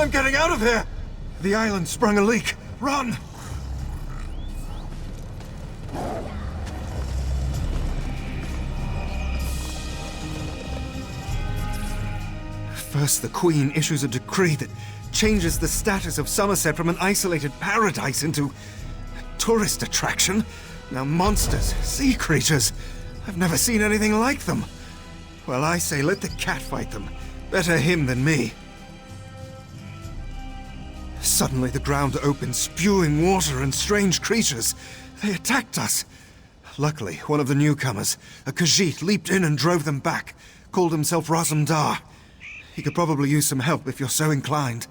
I'm getting out of here! The island sprung a leak. Run! First, the Queen issues a decree that changes the status of Summerset from an isolated paradise into a tourist attraction. Now monsters, sea creatures, I've never seen anything like them. Well, I say let the cat fight them. Better him than me. Suddenly the ground opened, spewing water and strange creatures. They attacked us. Luckily, one of the newcomers, a Khajiit, leaped in and drove them back. Called himself Razumdar. He could probably use some help if you're so inclined.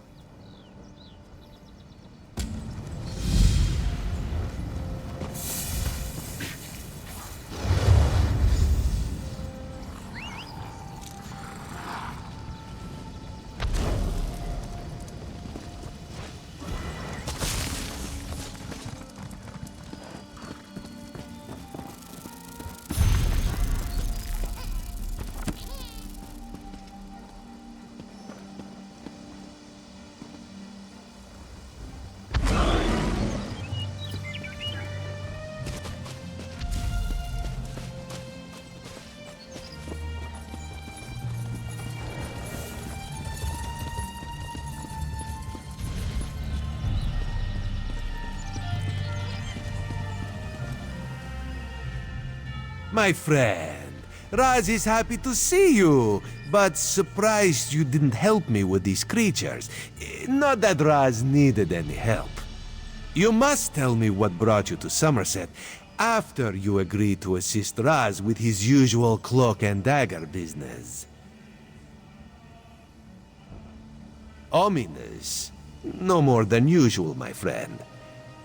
My friend, Raz is happy to see you, but surprised you didn't help me with these creatures. Not that Raz needed any help. You must tell me what brought you to Summerset after you agreed to assist Raz with his usual cloak and dagger business. Ominous. No more than usual, my friend.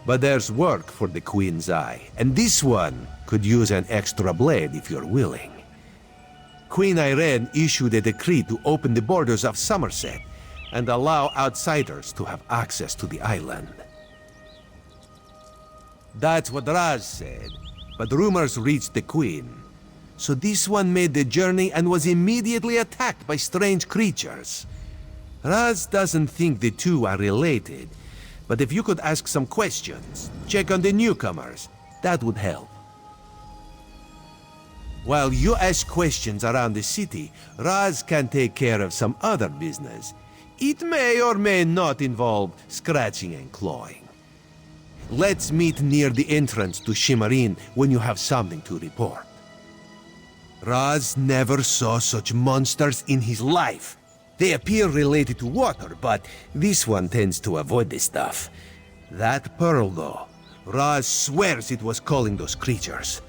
But there's work for the Queen's Eye, and this one could use an extra blade if you're willing. Queen Irene issued a decree to open the borders of Summerset and allow outsiders to have access to the island. That's what Raz said, but rumors reached the Queen. So this one made the journey and was immediately attacked by strange creatures. Raz doesn't think the two are related, but if you could ask some questions, check on the newcomers, that would help. While you ask questions around the city, Raz can take care of some other business. It may or may not involve scratching and clawing. Let's meet near the entrance to Shimmerin when you have something to report. Raz never saw such monsters in his life. They appear related to water, but this one tends to avoid this stuff. That pearl, though, Raz swears it was calling those creatures.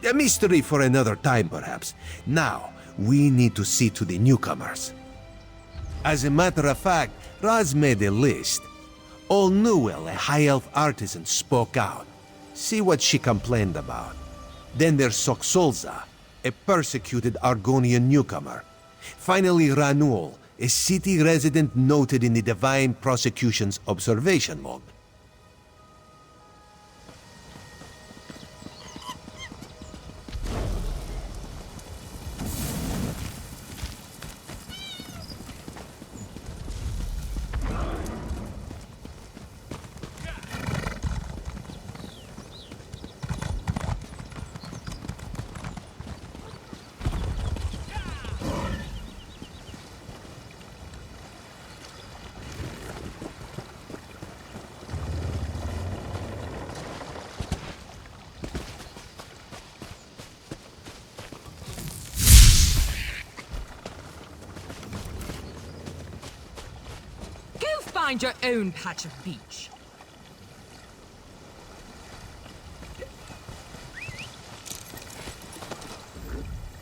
A mystery for another time, perhaps. Now, we need to see to the newcomers. As a matter of fact, Raz made a list. Old Newell, a high elf artisan, spoke out. See what she complained about. Then there's Soxolza, a persecuted Argonian newcomer. Finally, Ranul, a city resident noted in the Divine Prosecution's observation log. Find your own patch of beach.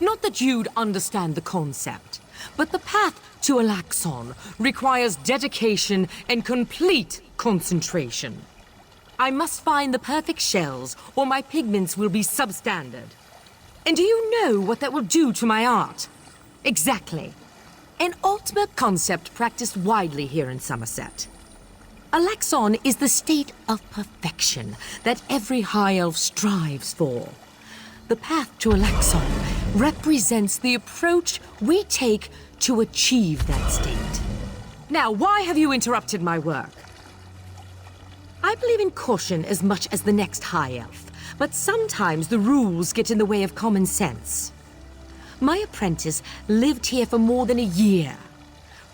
Not that you'd understand the concept, but the path to Alaxon requires dedication and complete concentration. I must find the perfect shells, or my pigments will be substandard. And do you know what that will do to my art? Exactly. An ultimate concept practiced widely here in Summerset. Alaxon is the state of perfection that every high elf strives for. The path to Alaxon represents the approach we take to achieve that state. Now, why have you interrupted my work? I believe in caution as much as the next High Elf, but sometimes the rules get in the way of common sense. My apprentice lived here for more than a year.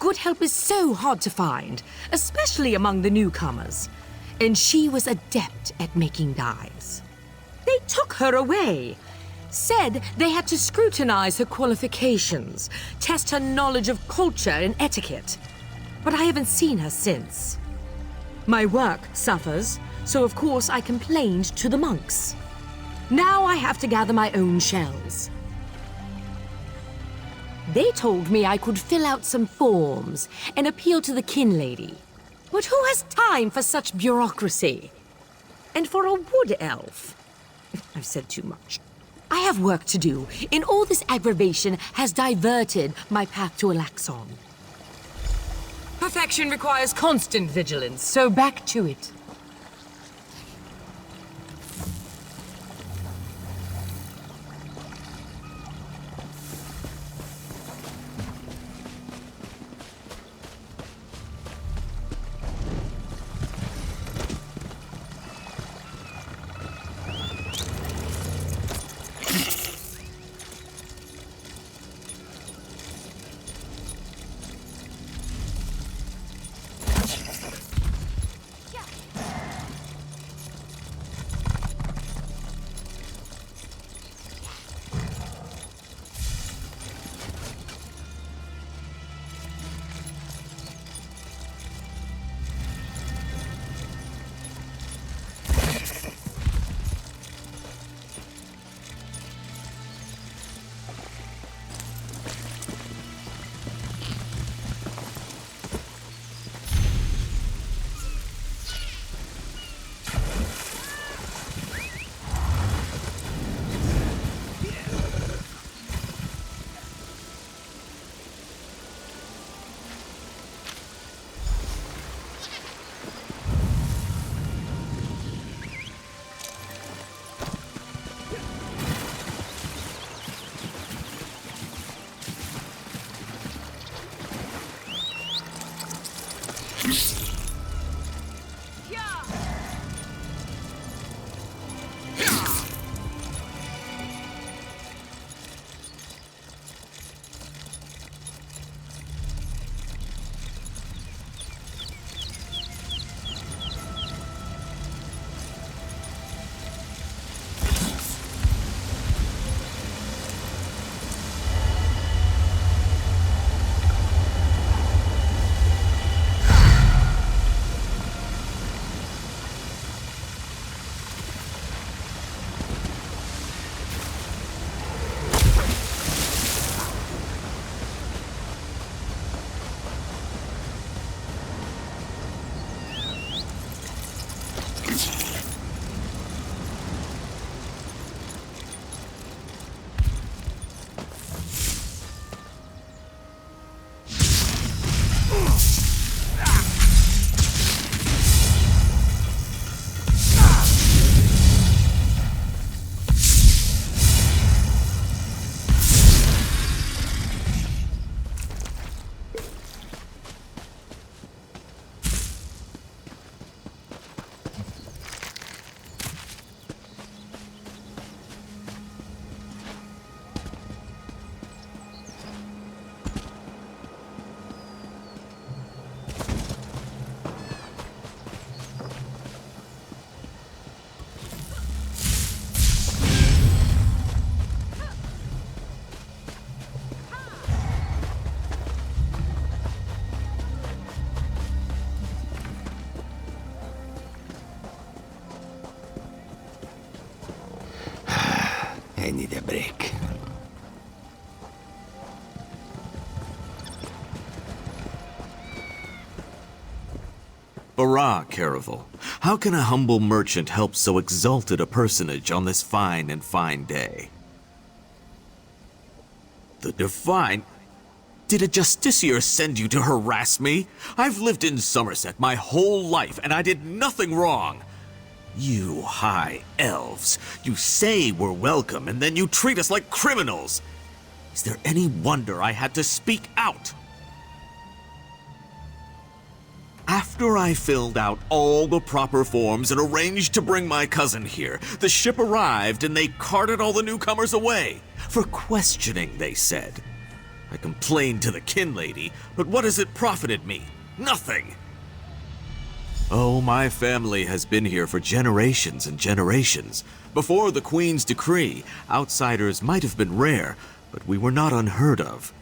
Good help is so hard to find, especially among the newcomers. And she was adept at making dyes. They took her away. Said they had to scrutinize her qualifications, test her knowledge of culture and etiquette. But I haven't seen her since. My work suffers, so of course I complained to the monks. Now I have to gather my own shells. They told me I could fill out some forms and appeal to the kin lady. But who has time for such bureaucracy? And for a wood elf? I've said too much. I have work to do, and all this aggravation has diverted my path to Alaxon. Perfection requires constant vigilance, so back to it. I need a break. Barah, Caravel. How can a humble merchant help so exalted a personage on this fine and fine day? The Divine? Did a justiciar send you to harass me? I've lived in Summerset my whole life, and I did nothing wrong. You high elves, you say we're welcome, and then you treat us like criminals. Is there any wonder I had to speak out? After I filled out all the proper forms and arranged to bring my cousin here, the ship arrived and they carted all the newcomers away. For questioning, they said. I complained to the kin lady, but what has it profited me? Nothing! Oh, my family has been here for generations and generations. Before the Queen's decree, outsiders might have been rare, but we were not unheard of.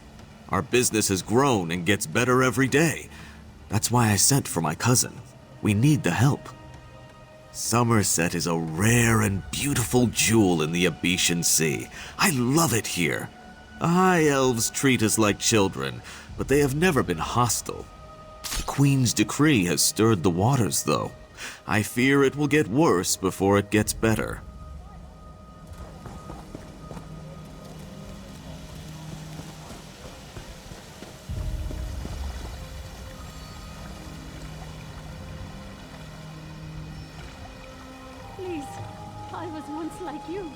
Our business has grown and gets better every day. That's why I sent for my cousin. We need the help. Summerset is a rare and beautiful jewel in the Abetian Sea. I love it here. The High Elves treat us like children, but they have never been hostile. The Queen's decree has stirred the waters, though. I fear it will get worse before it gets better. Please, I was once like you.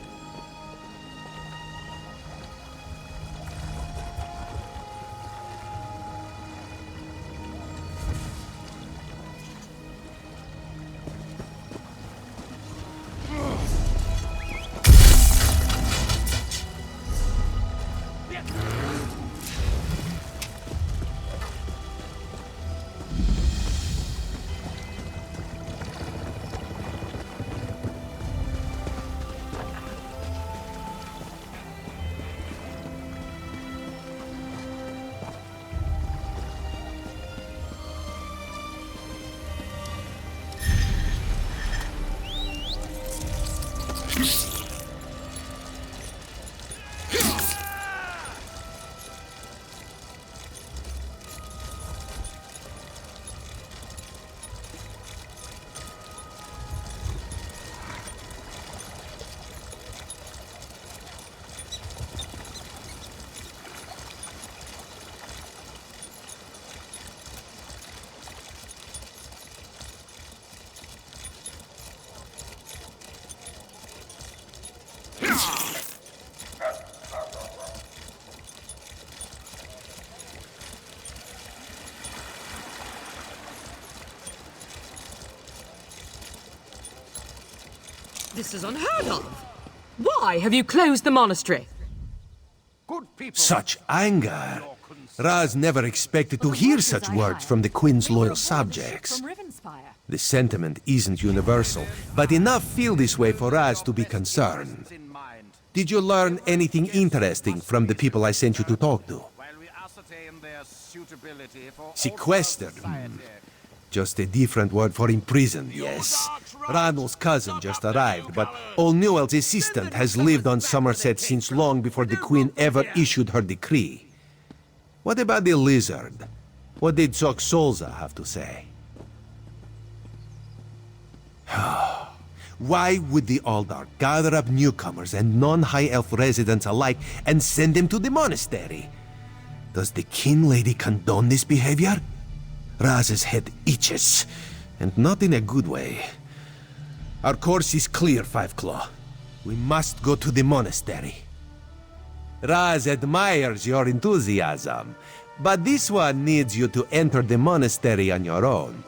This is unheard of. Why have you closed the monastery? Such anger. Raz never expected to hear such words from the Queen's loyal subjects. The sentiment isn't universal, but enough feel this way for Raz to be concerned. Did you learn anything interesting from the people I sent you to talk to? Sequestered. Just a different word for imprisoned, yes. Ranul's cousin just arrived, but old Newell's assistant has lived on Summerset since long before the Queen ever issued her decree. What about the lizard? What did Zok Solza have to say? Why would the Aldar gather up newcomers and non-High Elf residents alike and send them to the monastery? Does the kin lady condone this behavior? Raz's head itches, and not in a good way. Our course is clear, Five Claw. We must go to the monastery. Raz admires your enthusiasm, but this one needs you to enter the monastery on your own.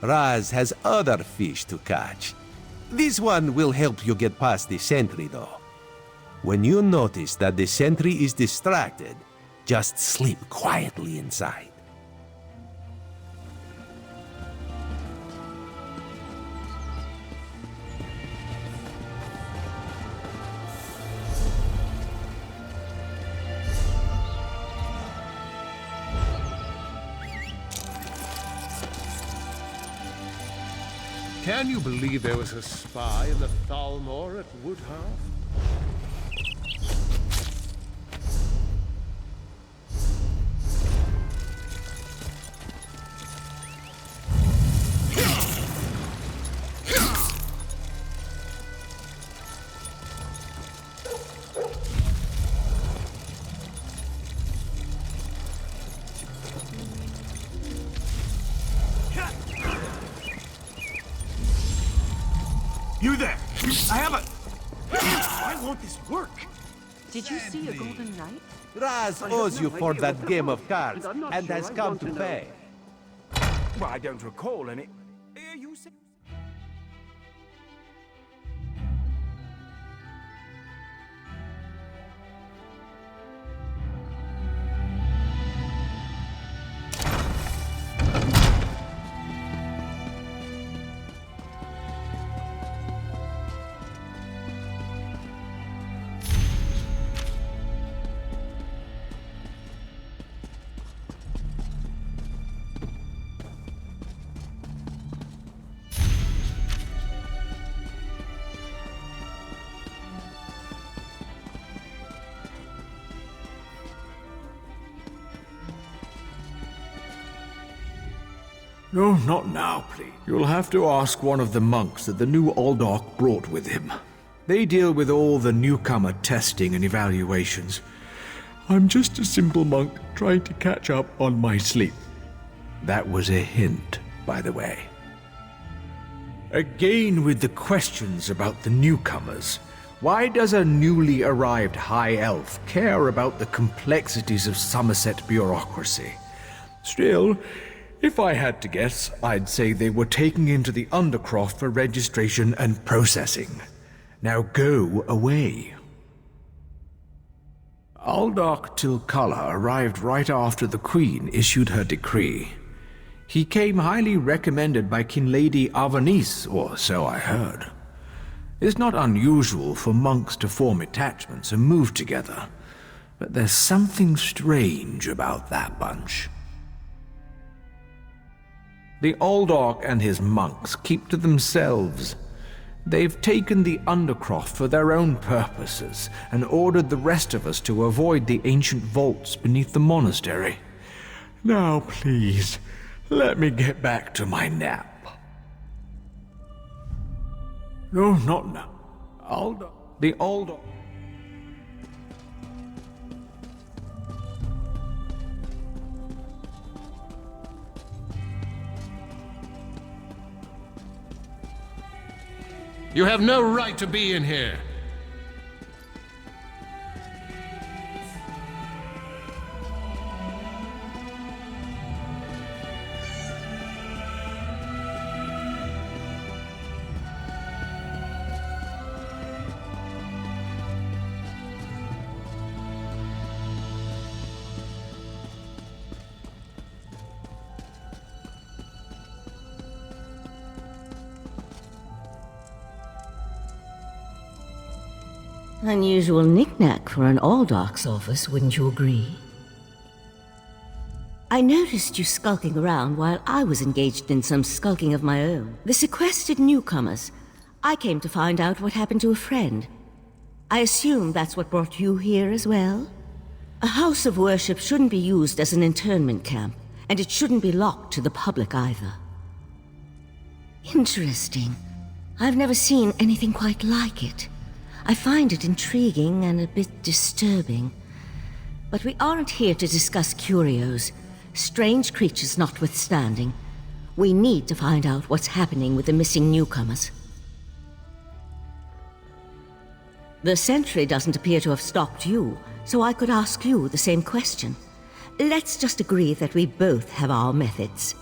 Raz has other fish to catch. This one will help you get past the sentry, though. When you notice that the sentry is distracted, just sleep quietly inside. Can you believe there was a spy in the Thalmor at Woodhalf? You there! I have a... Why won't this work? Did you see a golden knight? Raz owes you for that game of cards and has come to pay. Well, I don't recall any... You said... No, not now, please. You'll have to ask one of the monks that the new Aldork brought with him. They deal with all the newcomer testing and evaluations. I'm just a simple monk trying to catch up on my sleep. That was a hint, by the way. Again with the questions about the newcomers. Why does a newly arrived high elf care about the complexities of Summerset bureaucracy? Still, if I had to guess, I'd say they were taken into the Undercroft for registration and processing. Now go away. Aldork Tilkala arrived right after the Queen issued her decree. He came highly recommended by King Lady Avanice, or so I heard. It's not unusual for monks to form attachments and move together, but there's something strange about that bunch. The Aldork and his monks keep to themselves. They've taken the Undercroft for their own purposes and ordered the rest of us to avoid the ancient vaults beneath the monastery. Now, please, let me get back to my nap. No, not now. The Aldork... You have no right to be in here. Unusual knick-knack for an Aldork's office, wouldn't you agree? I noticed you skulking around while I was engaged in some skulking of my own. The sequestered newcomers. I came to find out what happened to a friend. I assume that's what brought you here as well? A house of worship shouldn't be used as an internment camp, and it shouldn't be locked to the public either. Interesting. I've never seen anything quite like it. I find it intriguing and a bit disturbing. But we aren't here to discuss curios, strange creatures notwithstanding. We need to find out what's happening with the missing newcomers. The sentry doesn't appear to have stopped you, so I could ask you the same question. Let's just agree that we both have our methods.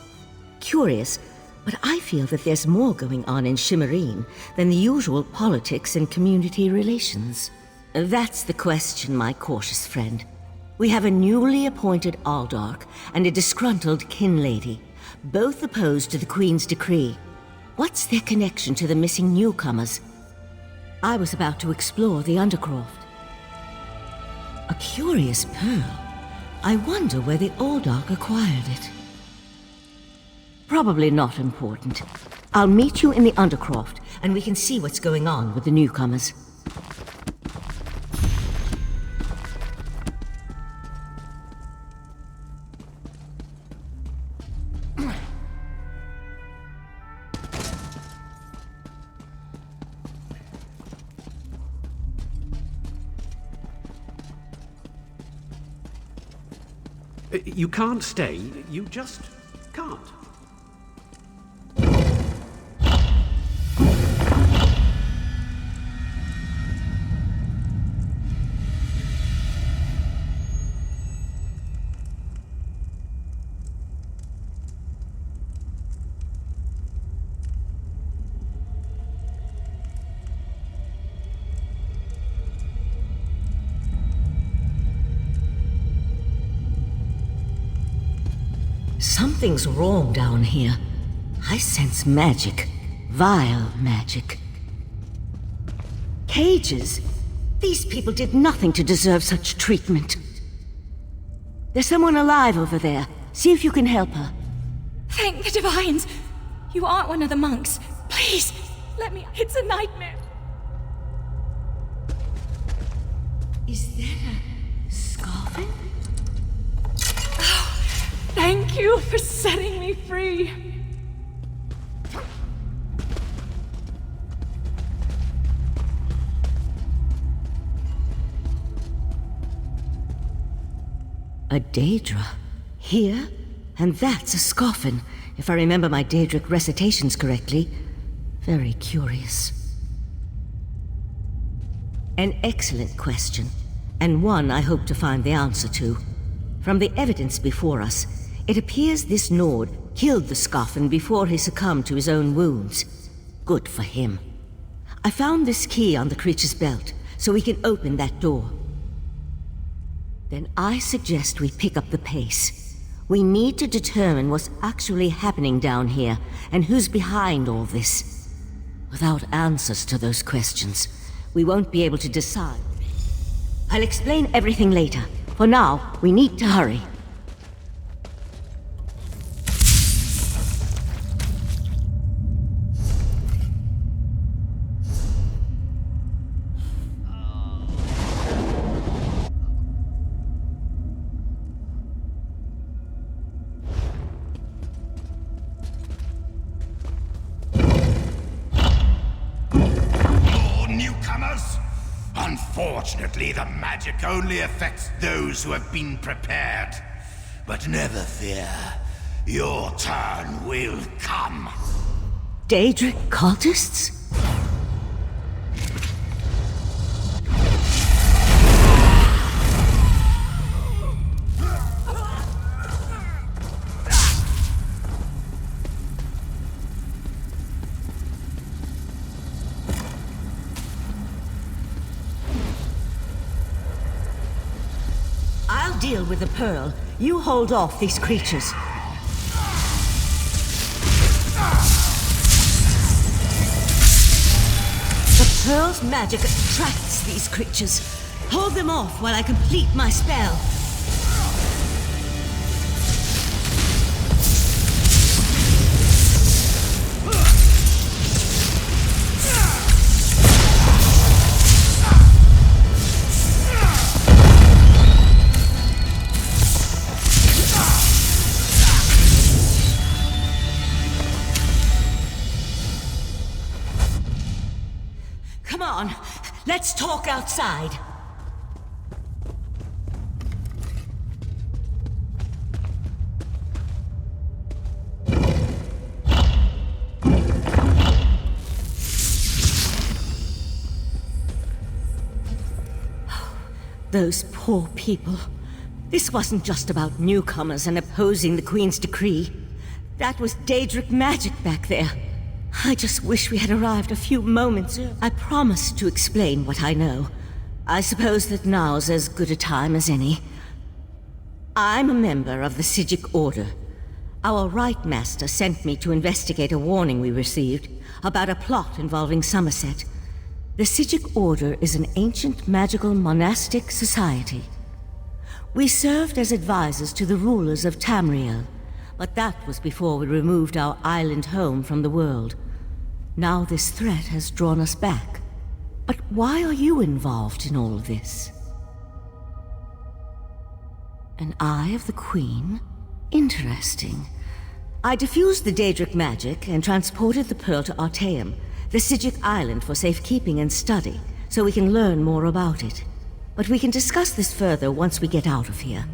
Curious, but I feel that there's more going on in Shimmerine than the usual politics and community relations. That's the question, my cautious friend. We have a newly appointed Aldork and a disgruntled kin lady, both opposed to the Queen's decree. What's their connection to the missing newcomers? I was about to explore the Undercroft. A curious pearl. I wonder where the Aldork acquired it. Probably not important. I'll meet you in the Undercroft, and we can see what's going on with the newcomers. You can't stay. You just can't. Something's wrong down here. I sense magic. Vile magic. Cages? These people did nothing to deserve such treatment. There's someone alive over there. See if you can help her. Thank the Divines! You aren't one of the monks. Please, let me... It's a nightmare. Is that a scarfing? Oh, thank you for setting me free. A Daedra? Here? And that's a scoffin, if I remember my Daedric recitations correctly. Very curious. An excellent question, and one I hope to find the answer to. From the evidence before us, it appears this Nord killed the Scoffin before he succumbed to his own wounds. Good for him. I found this key on the creature's belt, so we can open that door. Then I suggest we pick up the pace. We need to determine what's actually happening down here, and who's behind all this. Without answers to those questions, we won't be able to decide. I'll explain everything later. For now, we need to hurry. Unfortunately, the magic only affects those who have been prepared. But never fear, your turn will come. Daedric cultists? Deal with the pearl. You hold off these creatures. The pearl's magic attracts these creatures. Hold them off while I complete my spell. Come on, let's talk outside. Those poor people. This wasn't just about newcomers and opposing the Queen's decree. That was Daedric magic back there. I just wish we had arrived a few moments earlier. I promised to explain what I know. I suppose that now's as good a time as any. I'm a member of the Sijic Order. Our Rite Master sent me to investigate a warning we received about a plot involving Summerset. The Sijic Order is an ancient magical monastic society. We served as advisors to the rulers of Tamriel, but that was before we removed our island home from the world. Now this threat has drawn us back. But why are you involved in all of this? An Eye of the Queen? Interesting. I diffused the Daedric magic and transported the pearl to Artaeum, the Sijic island, for safekeeping and study, so we can learn more about it. But we can discuss this further once we get out of here.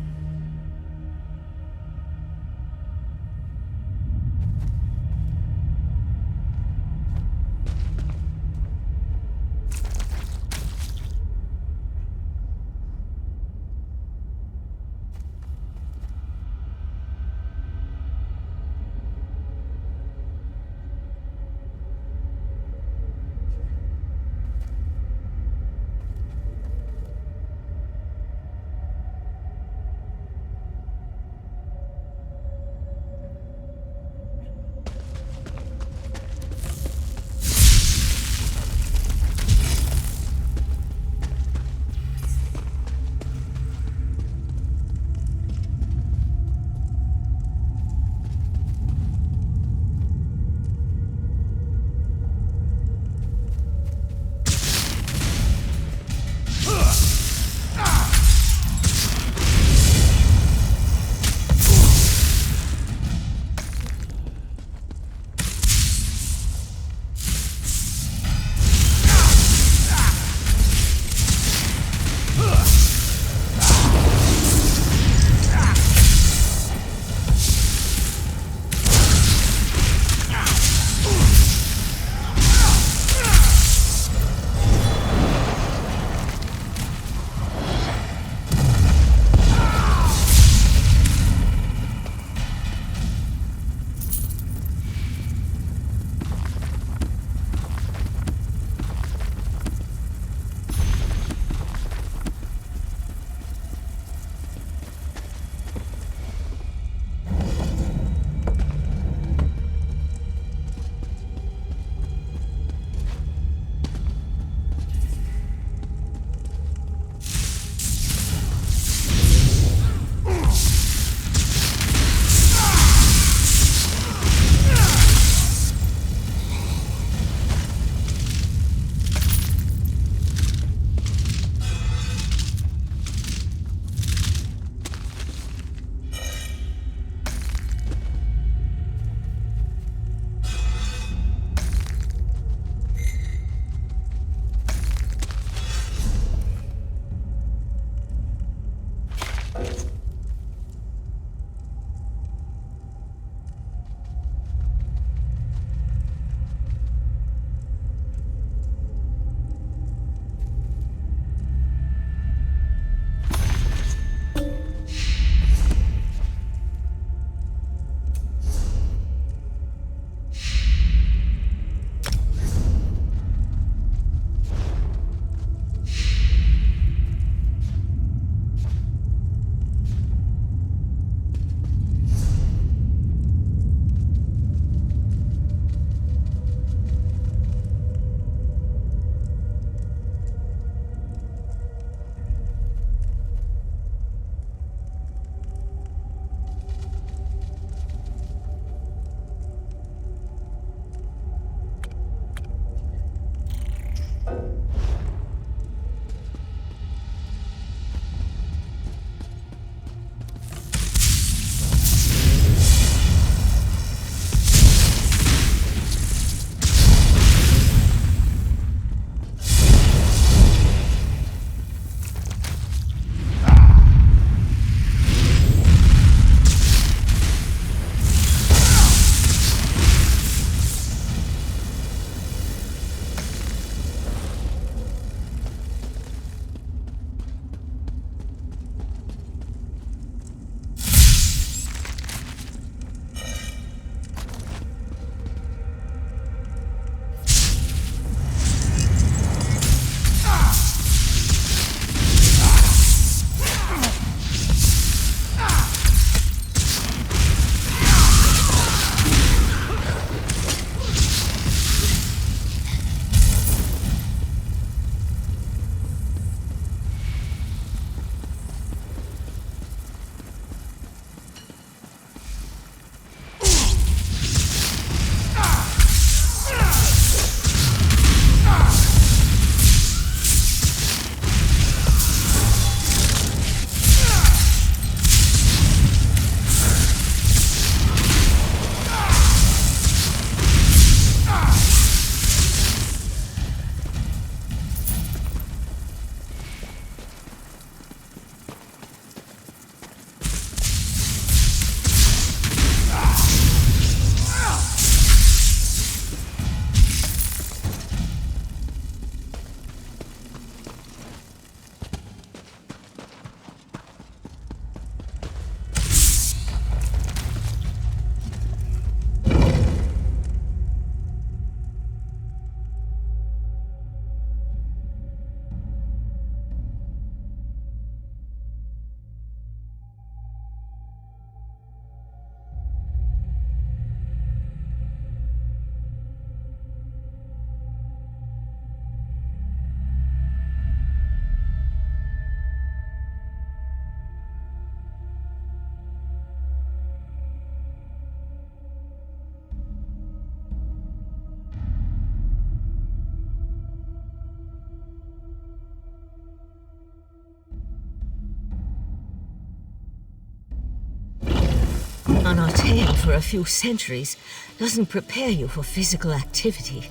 sail for a few centuries doesn't prepare you for physical activity.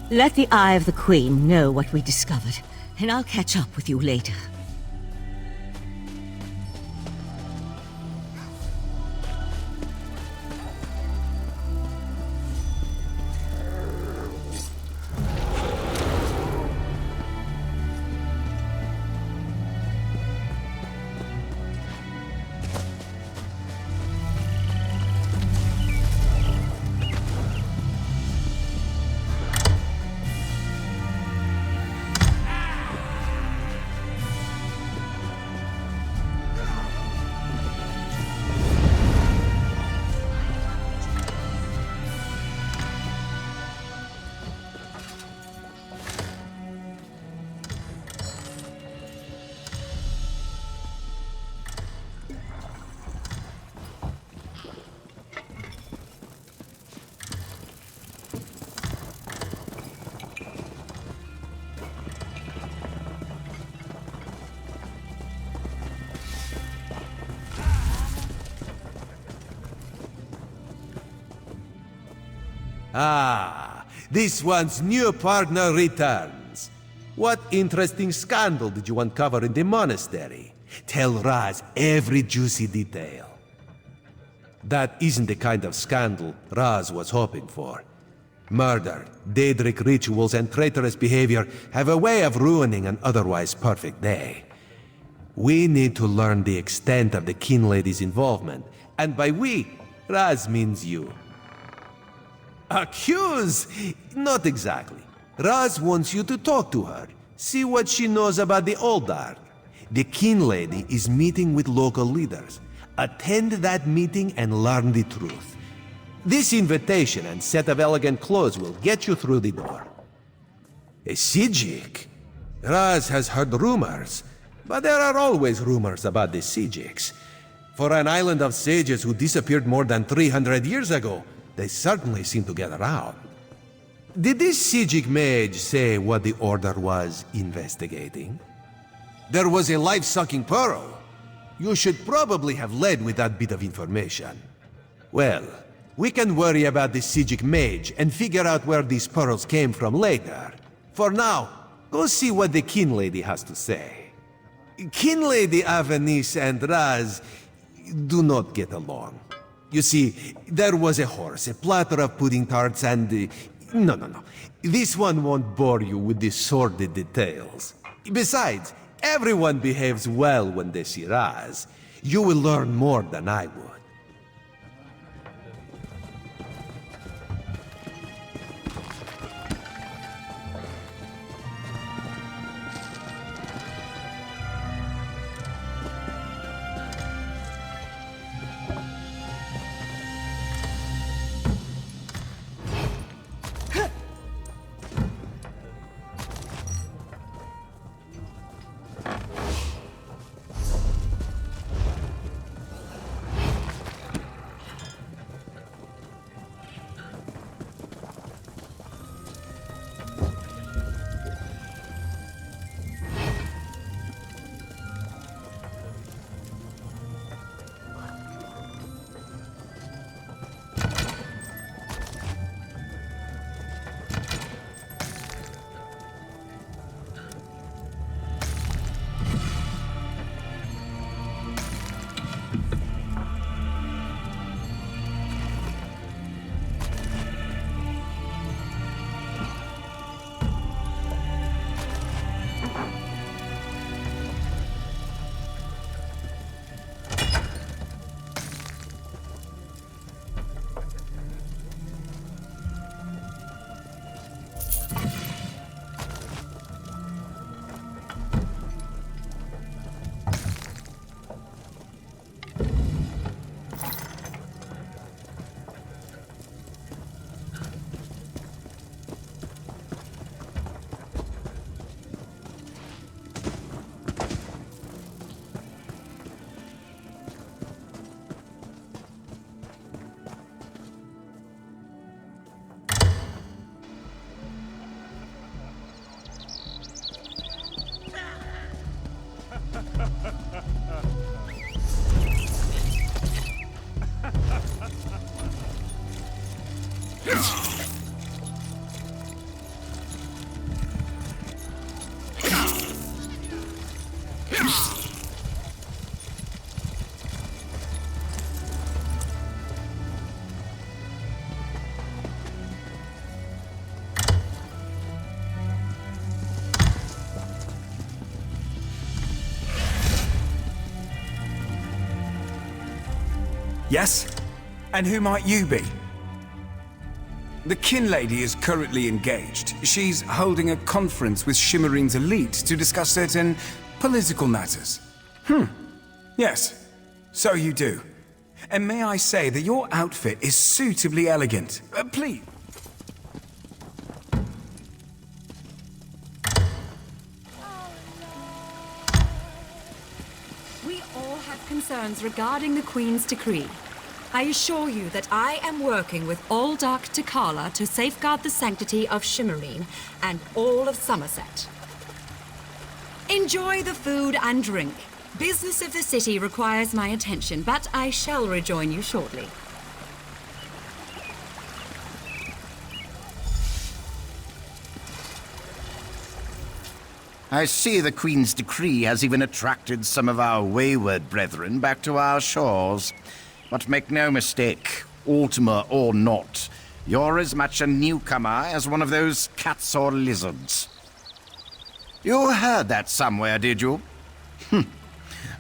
Let the Eye of the Queen know what we discovered, and I'll catch up with you later. Ah, this one's new partner returns. What interesting scandal did you uncover in the monastery? Tell Raz every juicy detail. That isn't the kind of scandal Raz was hoping for. Murder, Daedric rituals, and traitorous behavior have a way of ruining an otherwise perfect day. We need to learn the extent of the Kin Lady's involvement, and by we, Raz means you. Accuse? Not exactly. Raz wants you to talk to her, see what she knows about the Oldar. The Kin Lady is meeting with local leaders. Attend that meeting and learn the truth. This invitation and set of elegant clothes will get you through the door. A Sijik? Raz has heard rumors, but there are always rumors about the Sijiks. For an island of sages who disappeared more than 300 years ago, they certainly seem to get around. Did this Sijik mage say what the Order was investigating? There was a life-sucking pearl. You should probably have led with that bit of information. Well, we can worry about the Sijik mage and figure out where these pearls came from later. For now, go see what the Kin Lady has to say. Kin Lady Avenice and Raz do not get along. You see, there was a horse, a platter of pudding tarts, and... No. This one won't bore you with the sordid details. Besides, everyone behaves well when they see Raz. You will learn more than I would. Yes? And who might you be? The Kin Lady is currently engaged. She's holding a conference with Shimmerine's elite to discuss certain political matters. Yes, so you do. And may I say that your outfit is suitably elegant. Please. We all have concerns regarding the Queen's decree. I assure you that I am working with all Dark Takala to safeguard the sanctity of Shimmerine and all of Somerset. Enjoy the food and drink. Business of the city requires my attention, but I shall rejoin you shortly. I see the Queen's decree has even attracted some of our wayward brethren back to our shores. But make no mistake, Ultima or not, you're as much a newcomer as one of those cats or lizards. You heard that somewhere, did you?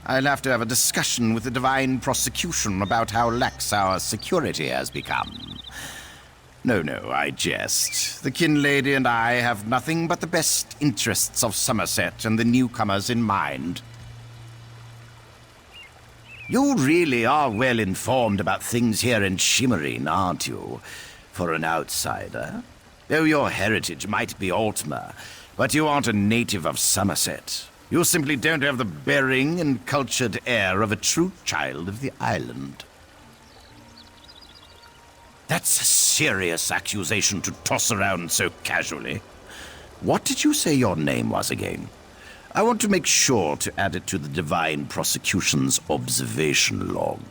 I'll have to have a discussion with the Divine Prosecution about how lax our security has become. No, I jest. The Kin Lady and I have nothing but the best interests of Somerset and the newcomers in mind. You really are well informed about things here in Shimmerine, aren't you? For an outsider. Though your heritage might be Ultima, but you aren't a native of Somerset. You simply don't have the bearing and cultured air of a true child of the island. That's a serious accusation to toss around so casually. What did you say your name was again? I want to make sure to add it to the Divine Prosecution's observation log.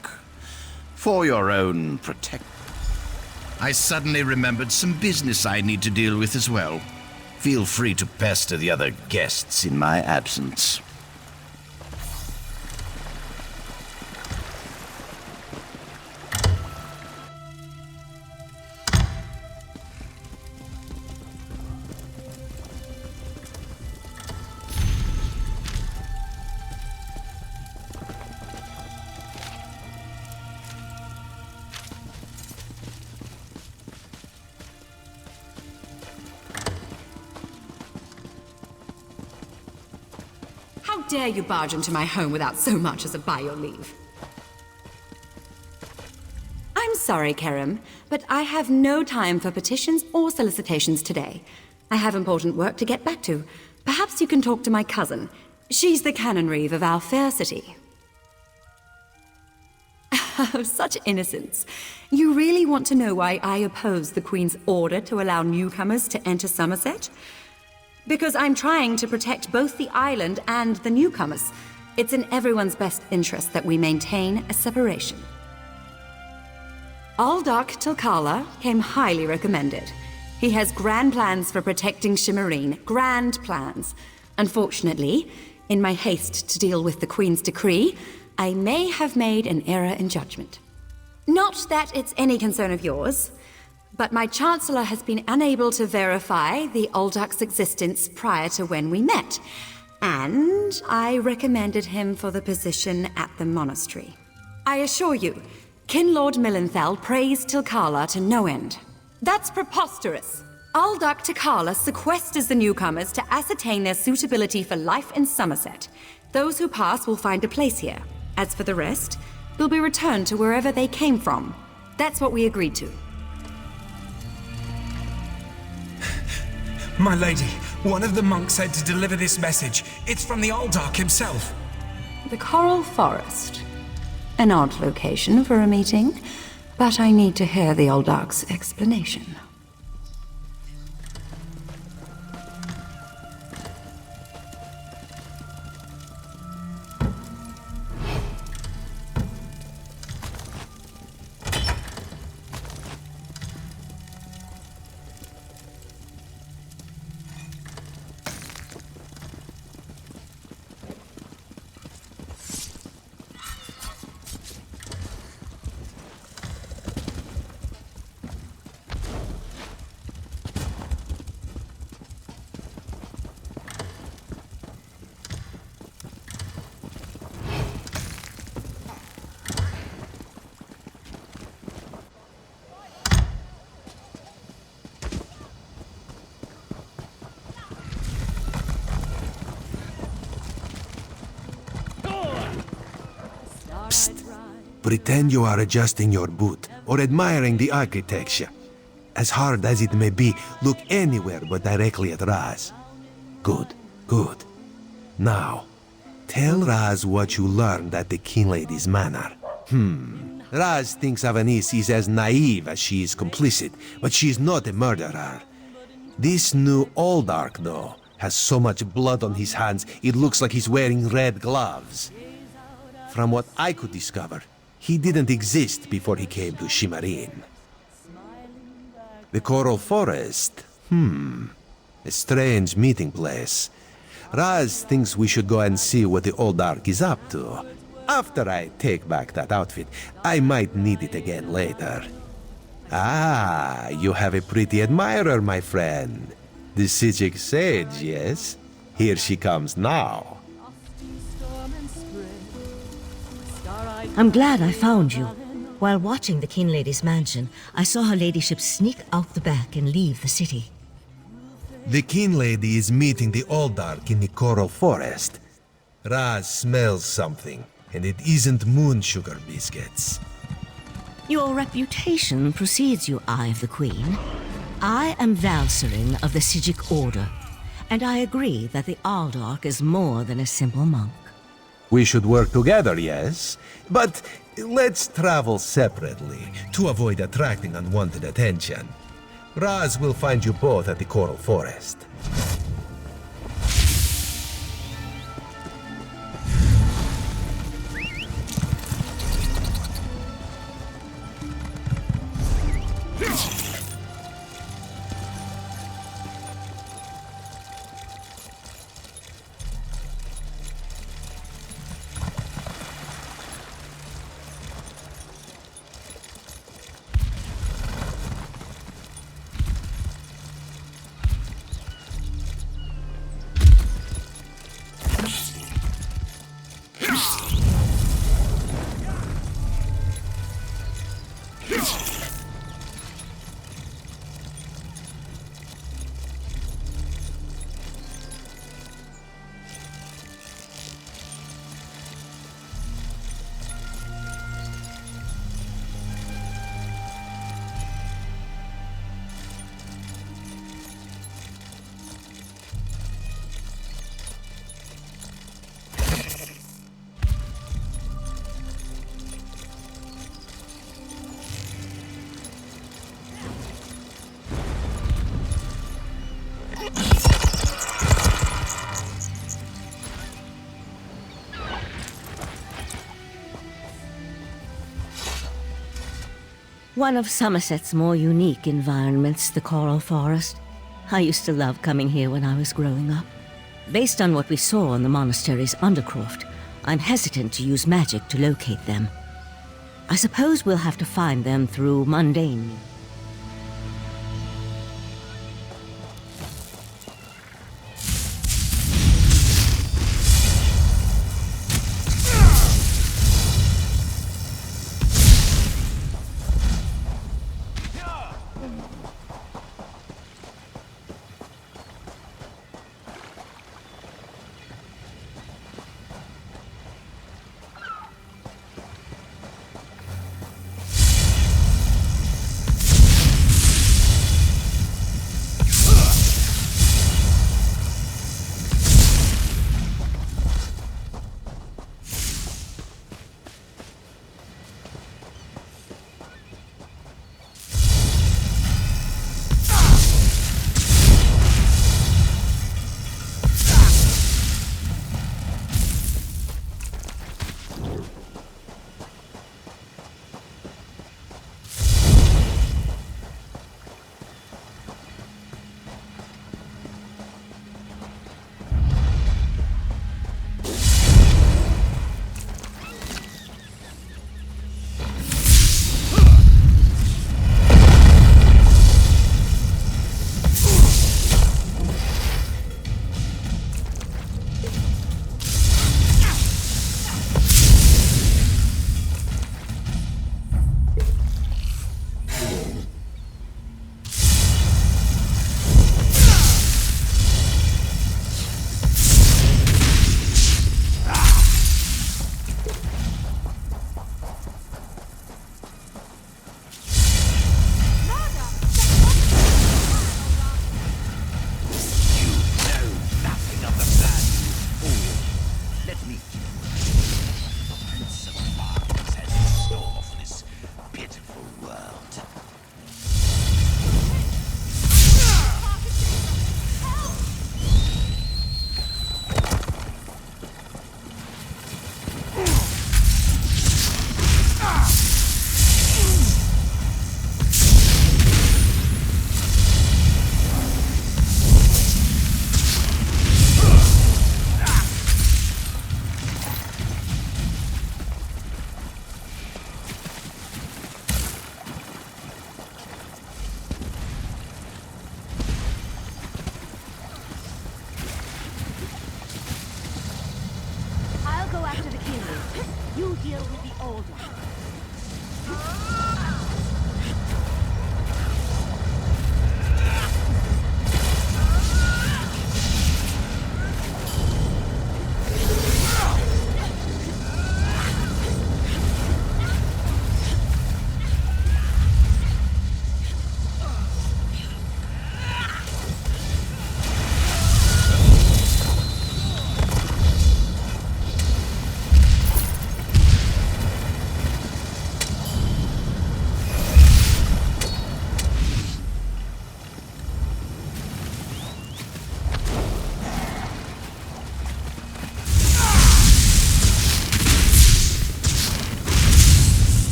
For your own protection. I suddenly remembered some business I need to deal with as well. Feel free to pester the other guests in my absence. How dare you barge into my home without so much as a by your leave? I'm sorry, Kerem, but I have no time for petitions or solicitations today. I have important work to get back to. Perhaps you can talk to my cousin. She's the Canon Reeve of our fair city. Such innocence. You really want to know why I oppose the Queen's order to allow newcomers to enter Somerset? Because I'm trying to protect both the island and the newcomers. It's in everyone's best interest that we maintain a separation. Aldark Tilkala came highly recommended. He has grand plans for protecting Shimmerine. Grand plans. Unfortunately, in my haste to deal with the Queen's decree, I may have made an error in judgment. Not that it's any concern of yours, but my Chancellor has been unable to verify the Aldark's existence prior to when we met, and I recommended him for the position at the monastery. I assure you, Kinlord Millenthal praised Tilkala to no end. That's preposterous! Aldark Tilkala sequesters the newcomers to ascertain their suitability for life in Somerset. Those who pass will find a place here. As for the rest, they'll be returned to wherever they came from. That's what we agreed to. My lady, one of the monks said to deliver this message. It's from the Aldark himself. The Coral Forest. An odd location for a meeting, but I need to hear the Aldark's explanation. Pretend you are adjusting your boot or admiring the architecture. As hard as it may be, look anywhere but directly at Raz. Good, good. Now, tell Raz what you learned at the King Lady's manor. Raz thinks Avanis is as naive as she is complicit, but she is not a murderer. This new Oldark, though, has so much blood on his hands, it looks like he's wearing red gloves. From what I could discover, he didn't exist before he came to Shimmerin. The Coral Forest? A strange meeting place. Raz thinks we should go and see what the Oldark is up to. After I take back that outfit, I might need it again later. Ah, you have a pretty admirer, my friend. The Sijic Sage, yes? Here she comes now. I'm glad I found you. While watching the King Lady's mansion, I saw her ladyship sneak out the back and leave the city. The King Lady is meeting the Oldark in the Coral Forest. Raz smells something, and it isn't moon sugar biscuits. Your reputation precedes you, Eye of the Queen. I am Valserin of the Sijic Order, and I agree that the Oldark is more than a simple monk. We should work together, yes? But let's travel separately, to avoid attracting unwanted attention. Raz will find you both at the Coral Forest. One of Somerset's more unique environments, the Coral Forest. I used to love coming here when I was growing up. Based on what we saw in the monastery's undercroft, I'm hesitant to use magic to locate them. I suppose we'll have to find them through mundane means.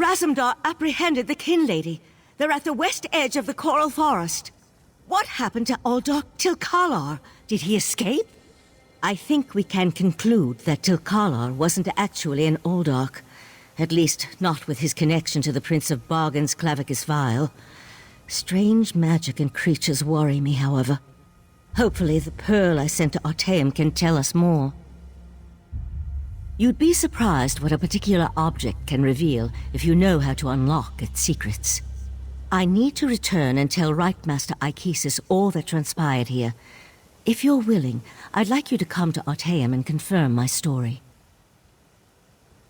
Razumdar apprehended the Kin Lady. They're at the west edge of the Coral Forest. What happened to Uldar Tilkalar? Did he escape? I think we can conclude that Tilkalar wasn't actually an Uldark. At least, not with his connection to the Prince of Bargain's Clavicus Vial. Strange magic and creatures worry me, however. Hopefully the pearl I sent to Artaeum can tell us more. You'd be surprised what a particular object can reveal if you know how to unlock its secrets. I need to return and tell Right Master Ikesis all that transpired here. If you're willing, I'd like you to come to Artaeum and confirm my story.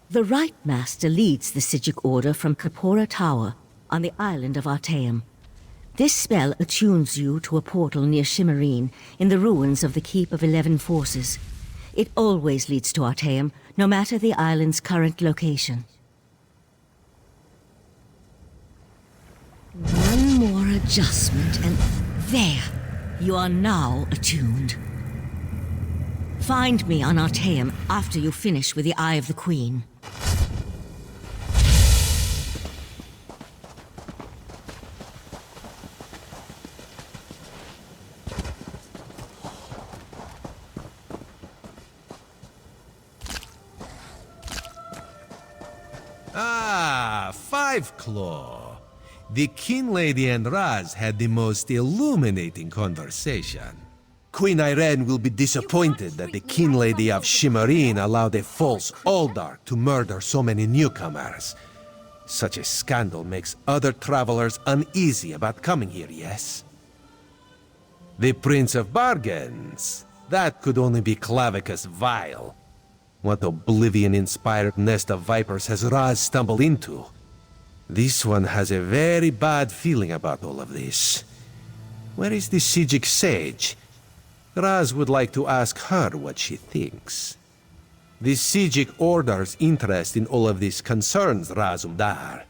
The Right Master leads the Sijic Order from Kapora Tower on the island of Artaeum. This spell attunes you to a portal near Shimmerine in the ruins of the Keep of 11 Forces. It always leads to Artaeum, no matter the island's current location. One more adjustment and there! You are now attuned. Find me on Artaeum after you finish with the Eye of the Queen. Ah, Five Claw. The Kin Lady and Raz had the most illuminating conversation. Queen Irene will be disappointed that the Kin Lady of Shimmerine allowed a false Uldark to murder so many newcomers. Such a scandal makes other travelers uneasy about coming here, yes? The Prince of Bargains. That could only be Clavicus Vial. What oblivion-inspired nest of vipers has Raz stumbled into? This one has a very bad feeling about all of this. Where is the Sijic Sage? Raz would like to ask her what she thinks. The Sijic Order's interest in all of this concerns Razumdar.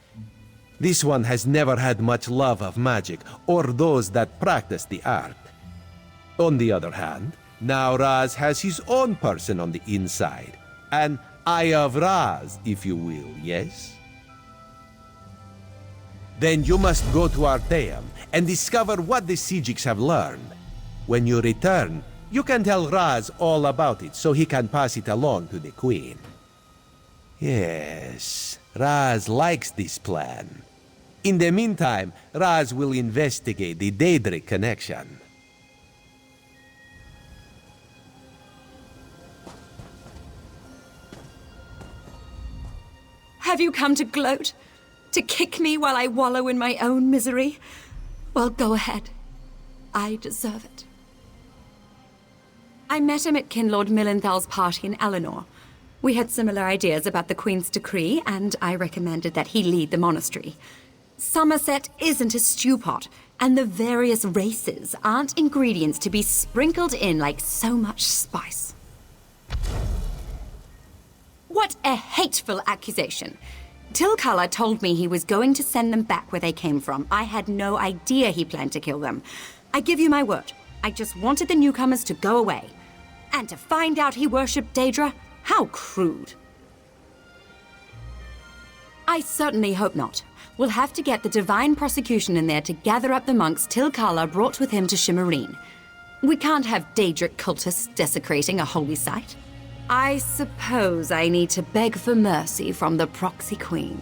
This one has never had much love of magic or those that practice the art. On the other hand, now Raz has his own person on the inside. An Eye of Raz, if you will, yes? Then you must go to Artaeum and discover what the Sijics have learned. When you return, you can tell Raz all about it so he can pass it along to the Queen. Yes, Raz likes this plan. In the meantime, Raz will investigate the Daedric connection. Have you come to gloat? To kick me while I wallow in my own misery? Well, go ahead. I deserve it. I met him at Kinlord Millenthal's party in Eleanor. We had similar ideas about the Queen's decree, and I recommended that he lead the monastery. Summerset isn't a stew pot, and the various races aren't ingredients to be sprinkled in like so much spice. What a hateful accusation! Tilkala told me he was going to send them back where they came from. I had no idea he planned to kill them. I give you my word. I just wanted the newcomers to go away. And to find out he worshipped Daedra? How crude. I certainly hope not. We'll have to get the Divine Prosecution in there to gather up the monks Tilkala brought with him to Shimmerine. We can't have Daedric cultists desecrating a holy site. I suppose I need to beg for mercy from the proxy queen.